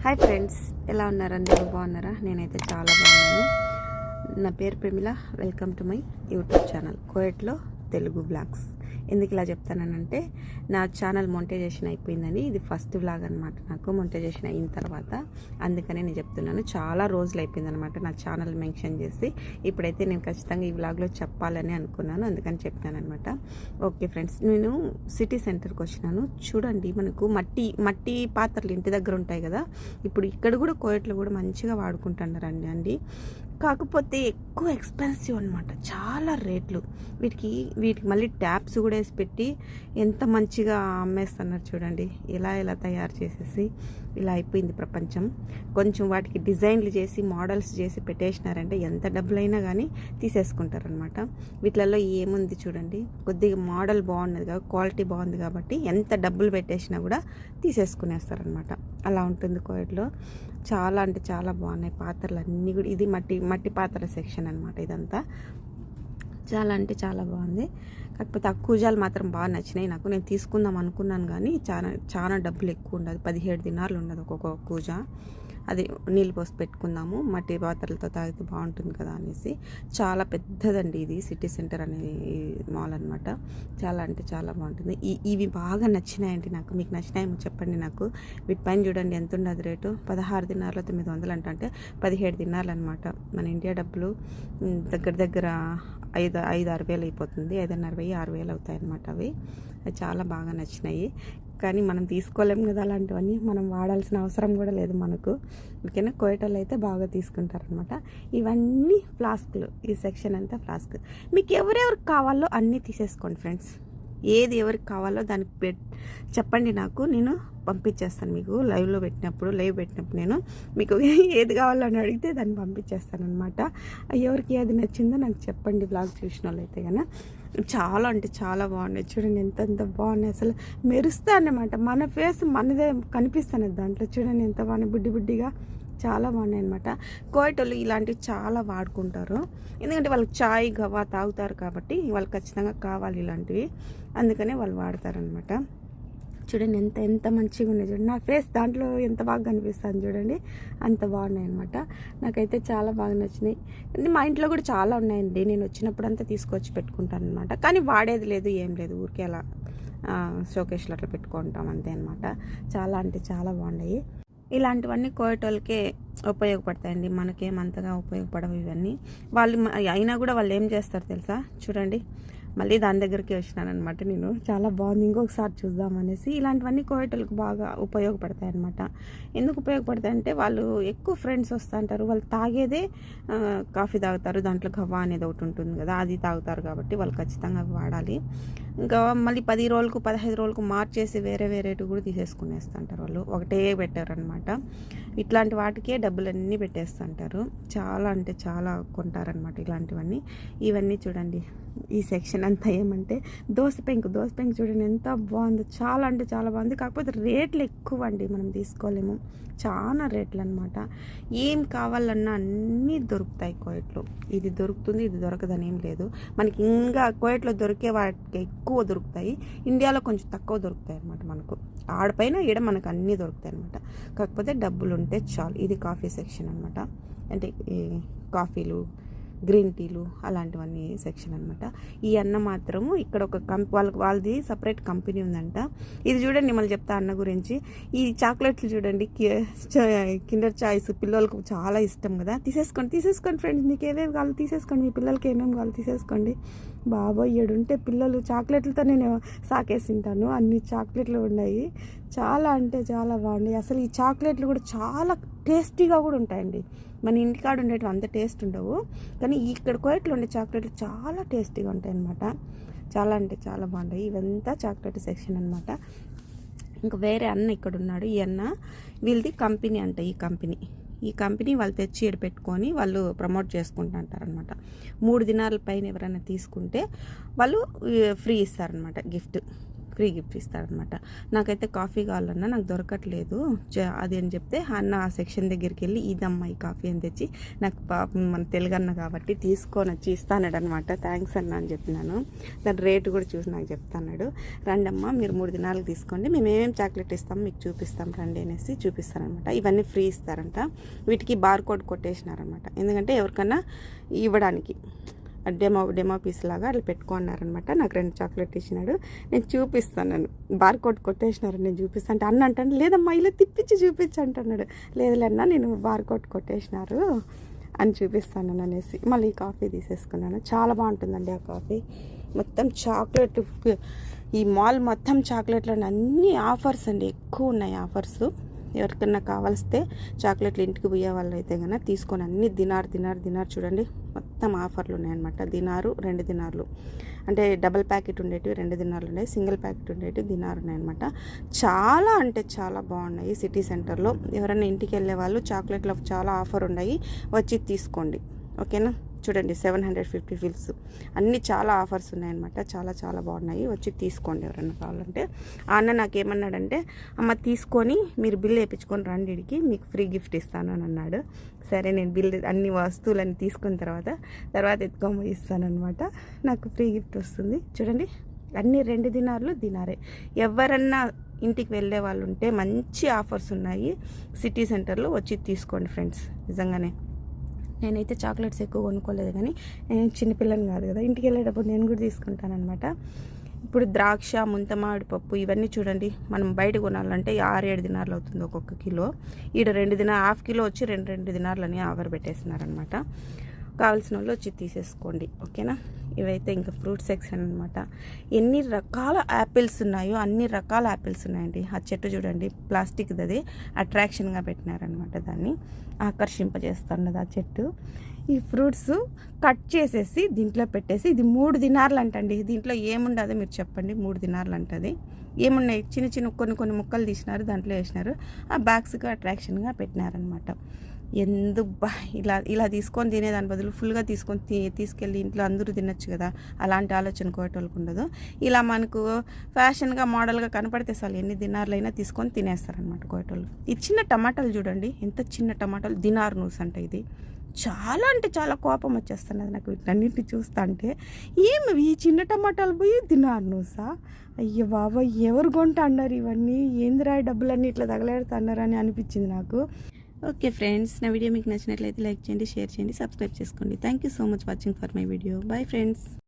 Hi friends, ఎలా ఉన్నారు? అందరూ బాగున్నారా? నేనైతే చాలా బాగున్నాను. నా పేరు Pramila. Welcome to my YouTube channel కోయట్లో తెలుగు బ్లాగ్స్. ఎందుకు ఇలా చెప్తానంటే నా ఛానల్ మొనిటైజేషన్ అయిపోయిందని. ఇది ఫస్ట్ బ్లాగ్ అనమాట నాకు మొనిటైజేషన్ అయిన తర్వాత. అందుకనే నేను చెప్తున్నాను. చాలా రోజులు అయిపోయిందనమాట నా ఛానల్ మెన్షన్ చేసి. ఇప్పుడైతే నేను ఖచ్చితంగా ఈ బ్లాగ్లో చెప్పాలని అనుకున్నాను, అందుకని చెప్తాను అనమాట. ఓకే ఫ్రెండ్స్, నేను సిటీ సెంటర్కి వచ్చినాను. చూడండి, మనకు మట్టి పాత్రలు ఇంటి దగ్గర ఉంటాయి కదా, ఇప్పుడు ఇక్కడ కూడా కోయట్లో కూడా మంచిగా వాడుకుంటున్నారండి అండి. కాకపోతే ఎక్కువ ఎక్స్పెన్సివ్ అనమాట, చాలా రేట్లు. వీటికి మళ్ళీ ట్యాప్స్ కూడా వేసి పెట్టి ఎంత మంచిగా అమ్మేస్తున్నారు చూడండి. ఎలా తయారు చేసేసి ఇలా అయిపోయింది ప్రపంచం. కొంచెం వాటికి డిజైన్లు చేసి మోడల్స్ చేసి పెట్టేసినారంటే ఎంత డబ్బులైనా కానీ తీసేసుకుంటారనమాట. వీటిలలో ఏముంది చూడండి, కొద్దిగా మోడల్ బాగున్నది కాబట్టి, క్వాలిటీ బాగుంది కాబట్టి ఎంత డబ్బులు పెట్టేసినా కూడా తీసేసుకునేస్తారనమాట. అలా ఉంటుంది కోయట్లో. చాలా అంటే చాలా బాగున్నాయి పాత్రలు అన్నీ కూడా. ఇది మట్టి పాత్రల సెక్షన్ అనమాట. ఇదంతా చాలా అంటే చాలా బాగుంది. కాకపోతే ఆ కూజాలు మాత్రం బాగా నచ్చినాయి నాకు. నేను తీసుకుందాం అనుకున్నాను కానీ చాలా డబ్బులు ఎక్కువ ఉండదు. 17 దినార్లు ఉండదు ఒక్కొక్క కూజా. అది నీళ్ళు పోసి పెట్టుకుందాము, మట్టి పాత్రలతో తాగితే బాగుంటుంది కదా అనేసి. చాలా పెద్దదండి ఇది సిటీ సెంటర్ అనే మాల్ అనమాట. చాలా అంటే చాలా బాగుంటుంది. ఇవి బాగా నచ్చినాయండి నాకు. మీకు నచ్చినాయేమో చెప్పండి నాకు. వీటిపైన చూడండి ఎంత ఉండదు రేటు. 16 దినార్లు 900 అంటే 17 దినార్లు అనమాట. మన ఇండియా డబ్బులు దగ్గర 5-6 వేలు అయిపోతుంది. 5,500 6,000 అవుతాయి అనమాట. అవి చాలా బాగా నచ్చినాయి. కానీ మనం తీసుకోలేము కదా అలాంటివన్నీ. మనం వాడాల్సిన అవసరం కూడా లేదు మనకు. ఓకేనా, కోయటోళ్ళు అయితే బాగా తీసుకుంటారనమాట. ఇవన్నీ ఫ్లాస్క్లు. ఈ సెక్షన్ అంతా ఫ్లాస్క్. మీకు ఎవరెవరికి కావాలో అన్నీ తీసేసుకోండి ఫ్రెండ్స్. ఏది ఎవరికి కావాలో దానికి చెప్పండి నాకు, నేను పంపించేస్తాను మీకు. లైవ్ పెట్టినప్పుడు నేను మీకు ఏది కావాలో అని అడిగితే దాన్ని పంపించేస్తాను అనమాట. ఎవరికి ఏది నచ్చిందో నాకు చెప్పండి, బ్లాగ్ చూసిన వాళ్ళు అయితే కన్నా. చాలా అంటే చాలా బాగున్నాయి చూడండి, ఎంత బాగున్నాయి అసలు. మెరుస్తా అన్నమాట, మన ఫేస్ మనదే కనిపిస్తాను దాంట్లో. చూడండి ఎంత బాగున్నాయి, బుడ్డిగా చాలా బాగున్నాయి అనమాట. కోయటోళ్ళు ఇలాంటివి చాలా వాడుకుంటారు, ఎందుకంటే వాళ్ళకి చాయ్ గవా తాగుతారు కాబట్టి వాళ్ళకి ఖచ్చితంగా కావాలి ఇలాంటివి. అందుకనే వాళ్ళు వాడతారనమాట. చూడండి ఎంత మంచిగా ఉన్నాయి చూడండి. నా ఫేస్ దాంట్లో ఎంత బాగా కనిపిస్తుంది చూడండి, అంత బాగున్నాయి అనమాట. నాకైతే చాలా బాగా నచ్చినాయి. మా ఇంట్లో కూడా చాలా ఉన్నాయండి. నేను వచ్చినప్పుడు అంతా తీసుకొచ్చి పెట్టుకుంటాను అనమాట. కానీ వాడేది లేదు, ఏం లేదు, ఊరికే అలా షోకేస్లో అట్లా పెట్టుకుంటాం అంతే అనమాట. చాలా అంటే చాలా బాగున్నాయి. ఇలాంటివన్నీ కోయటోళ్ళకే ఉపయోగపడతాయండి, మనకేమంతగా ఉపయోగపడవు ఇవన్నీ. వాళ్ళు అయినా కూడా వాళ్ళు ఏం చేస్తారు తెలుసా? చూడండి, మళ్ళీ దాని దగ్గరికి వచ్చినాను అనమాట నేను. చాలా బాగుంది, ఇంకొకసారి చూద్దామనేసి. ఇలాంటివన్నీ కోయటోళ్ళకి బాగా ఉపయోగపడతాయి అనమాట. ఎందుకు ఉపయోగపడతాయి అంటే, వాళ్ళు ఎక్కువ ఫ్రెండ్స్ వస్తుంటారు, వాళ్ళు తాగేదే కాఫీ తాగుతారు, దాంట్లో గవ్వ అనేది ఒకటి ఉంటుంది కదా, అది తాగుతారు కాబట్టి వాళ్ళు ఖచ్చితంగా వాడాలి. ఇంకా మళ్ళీ 10 రోజులకు 15 రోజులకు మార్చేసి వేరేటు కూడా తీసేసుకునేస్తుంటారు వాళ్ళు. ఒకటే పెట్టారనమాట. ఇట్లాంటి వాటికే డబ్బులన్నీ పెట్టేస్తుంటారు. చాలా అంటే చాలా కొంటారనమాట ఇలాంటివన్నీ. ఇవన్నీ చూడండి, ఈ సెక్షన్ అంతా ఏమంటే దోస పెంకు చూడండి ఎంత బాగుందో. చాలా అంటే చాలా బాగుంది. కాకపోతే రేట్లు ఎక్కువ అండి, మనం తీసుకోలేము, చాలా రేట్లు అనమాట. ఏం కావాలన్నా అన్నీ దొరుకుతాయి కోయట్లో. ఇది దొరుకుతుంది, ఇది దొరకదని ఏం లేదు. మనకి ఇంకా కోయట్లో దొరికే వాటికి ఎక్కువ దొరుకుతాయి, ఇండియాలో కొంచెం తక్కువ దొరుకుతాయి అనమాట. మనకు ఆడపైన ఈడ మనకు అన్నీ దొరుకుతాయి అనమాట. కాకపోతే డబ్బులు ఉంటే చాలు. ఇది కాఫీ సెక్షన్ అనమాట, అంటే కాఫీలు, గ్రీన్ టీలు అలాంటివన్నీ సెక్షన్ అనమాట. ఈ అన్న మాత్రము ఇక్కడ ఒక వాళ్ళది సపరేట్ కంపెనీ ఉందంట. ఇది చూడండి, మళ్ళీ చెప్తా అన్న గురించి. ఈ చాక్లెట్లు చూడండి, కిండర్ చాయ్స్ పిల్లలకు చాలా ఇష్టం కదా. తీసేసుకోండి ఫ్రెండ్స్, మీకు ఏమేమి కావాలో తీసేసుకోండి, మీ పిల్లలకి ఏమేమి కావాలో తీసేసుకోండి. బాబోయ్, ఏడుంటే పిల్లలు చాక్లెట్లతో నేను సాకేసింటాను, అన్ని చాక్లెట్లు ఉన్నాయి. చాలా అంటే చాలా బాగున్నాయి అసలు. ఈ చాక్లెట్లు కూడా చాలా టేస్టీగా కూడా ఉంటాయండి. మన ఇంటికాడ ఉండేవి అంత టేస్ట్ ఉండవు, కానీ ఇక్కడ కోయట్లో ఉండే చాక్లెట్లు చాలా టేస్టీగా ఉంటాయి అన్నమాట. చాలా అంటే చాలా బాగుంటాయి. ఇవంతా చాక్లెట్ సెక్షన్ అనమాట. ఇంకా వేరే అన్న ఇక్కడ ఉన్నాడు. ఈ అన్న వీళ్ళది కంపెనీ అంట. ఈ కంపెనీ వాళ్ళు తెచ్చి పెట్టుకొని వాళ్ళు ప్రమోట్ చేసుకుంటుంటారనమాట. 3 దినాల పైన ఎవరైనా తీసుకుంటే వాళ్ళు ఫ్రీ ఇస్తారనమాట గిఫ్ట్. ఫ్రీ గిఫ్ట్ ఇస్తారనమాట. నాకైతే కాఫీ కావాలన్నా నాకు దొరకట్లేదు అది అని చెప్తే అన్న ఆ సెక్షన్ దగ్గరికి వెళ్ళి ఇదమ్మా ఈ కాఫీ అని తెచ్చి నాకు మన తెలుగన్న కాబట్టి తీసుకొని వచ్చి ఇస్తానమాట. థ్యాంక్స్ అన్న అని చెప్పినాను. దాని రేటు కూడా చూసి నాకు చెప్తాన్నాడు. రండమ్మా మీరు 3 దినాలకు తీసుకోండి, మేము ఏమేమి చాక్లెట్ ఇస్తాం మీకు చూపిస్తాం రండి అనేసి చూపిస్తారనమాట. ఇవన్నీ ఫ్రీ ఇస్తారంట. వీటికి బార్ కోడ్ కొట్టేసినారనమాట, ఎందుకంటే ఎవరికన్నా ఇవ్వడానికి డెమో పీస్ లాగా అట్లా పెట్టుకున్నారనమాట. నాకు 2 చాక్లెట్ ఇచ్చినాడు, నేను చూపిస్తాను. బార్ కోడ్ కొట్టేసినారు, నేను చూపిస్తాను అంటే అన్న అంటాను లేదమ్మా ఇలా తిప్పించి చూపించి అంటున్నాడు. లేదులేన్నా నేను బార్ కోడ్ కొట్టేసినారు అని చూపిస్తాను అనేసి మళ్ళీ ఈ కాఫీ తీసేసుకున్నాను. చాలా బాగుంటుందండి ఆ కాఫీ. మొత్తం చాక్లెట్, ఈ మాల్ మొత్తం చాక్లెట్లు అన్ని ఆఫర్స్ అండి, ఎక్కువ ఉన్నాయి ఆఫర్స్. ఎవరికన్నా కావాల్స్తే చాక్లెట్లు ఇంటికి పోయే వాళ్ళు అయితే కన్నా తీసుకొని అన్ని దినార్ చూడండి మొత్తం ఆఫర్లు ఉన్నాయన్నమాట. దినారు 2 దినార్లు అంటే డబల్ ప్యాకెట్ ఉండేటివి 2 దినార్లు ఉన్నాయి, సింగిల్ ప్యాకెట్ ఉండేటివి దినారు ఉన్నాయన్నమాట. చాలా అంటే చాలా బాగున్నాయి. సిటీ సెంటర్లో ఎవరైనా ఇంటికి వెళ్ళే వాళ్ళు చాక్లెట్లో చాలా ఆఫర్ ఉన్నాయి, వచ్చి తీసుకోండి ఓకేనా. చూడండి 750 ఫిల్స్ అన్నీ చాలా ఆఫర్స్ ఉన్నాయన్నమాట. చాలా చాలా బాగున్నాయి, వచ్చి తీసుకోండి ఎవరైనా కావాలంటే. ఆ అన్న నాకేమన్నాడంటే అమ్మ తీసుకొని మీరు బిల్ వేయించుకొని రండి, ఇడికి మీకు ఫ్రీ గిఫ్ట్ ఇస్తాను అని అన్నాడు. సరే నేను బిల్ అన్ని వస్తువులన్నీ తీసుకున్న తర్వాత ఎత్తుకొని ఇస్తానన్నమాట. నాకు ఫ్రీ గిఫ్ట్ వస్తుంది. చూడండి అన్నీ 2 దినారే. ఎవరన్నా ఇంటికి వెళ్ళే వాళ్ళు ఉంటే మంచి ఆఫర్స్ ఉన్నాయి సిటీ సెంటర్లో, వచ్చి తీసుకోండి ఫ్రెండ్స్. నిజంగానే నేనైతే చాక్లెట్స్ ఎక్కువ కొనుక్కోలేదు, కానీ నేను చిన్నపిల్లని కాదు కదా, ఇంటికి వెళ్ళేటప్పుడు నేను కూడా తీసుకుంటానమాట. ఇప్పుడు ద్రాక్ష, ముంతమామిడి పప్పు ఇవన్నీ చూడండి, మనం బయట కొనాలంటే 6-7 దినార్లు అవుతుంది ఒక్కొక్క కిలో. ఈడ 2 దినాలు, హాఫ్ కిలో వచ్చి 2 దినార్లని ఆఫర్ పెట్టేస్తున్నారనమాట. కావాల్సిన వాళ్ళు వచ్చి తీసేసుకోండి ఓకేనా. ఇవైతే ఇంకా ఫ్రూట్ సెక్షన్ అనమాట. ఎన్ని రకాల యాపిల్స్ ఉన్నాయో అన్ని రకాల యాపిల్స్ ఉన్నాయండి. ఆ చెట్టు చూడండి ప్లాస్టిక్ది, అది అట్రాక్షన్గా పెట్టినారనమాట, దాన్ని ఆకర్షింపజేస్తున్నది ఆ చెట్టు. ఈ ఫ్రూట్స్ కట్ చేసేసి దీంట్లో పెట్టేసి, ఇది 3 దినార్లు అంటండి. దీంట్లో ఏముండదో మీరు చెప్పండి. 3 దినార్లు అంటది. ఏమున్నాయి చిన్న కొన్ని ముక్కలు తీసినారు, దాంట్లో వేసినారు, ఆ బ్యాగ్స్గా అట్రాక్షన్గా పెట్టినారనమాట. ఎందుకు ఇలా తీసుకొని తినేదాని బదులు ఫుల్గా తీసుకెళ్ళి ఇంట్లో అందరూ తినొచ్చు కదా, అలాంటి ఆలోచన కోయటోళ్ళకు ఉండదు. ఇలా మనకు ఫ్యాషన్గా మోడల్గా కనపడితే చాలు ఎన్ని దినార్లైనా తీసుకొని తినేస్తారనమాట కోయటోళ్ళు. ఈ చిన్న టమాటాలు చూడండి, ఎంత చిన్న టమాటాలు, దినార్ నూస్ అంట. ఇది చాలా అంటే చాలా కోపం వచ్చేస్తున్నది నాకు వీటన్నింటిని చూస్తా అంటే. ఏమి ఈ చిన్న టమాటాలు పోయి దినార్ నూసా, అయ్యో బాబా ఎవరు కొంటా అన్నారు ఇవన్నీ, ఏందిరా డబ్బులన్నీ ఇట్లా తగలేడుతున్నారు అని అనిపించింది నాకు. ఓకే ఫ్రెండ్స్, నా వీడియో మీకు నచ్చినట్లయితే లైక్ చేయండి, షేర్ చేయండి, సబ్స్క్రైబ్ చేసుకోండి. Thank you so much watching for my video. Bye friends.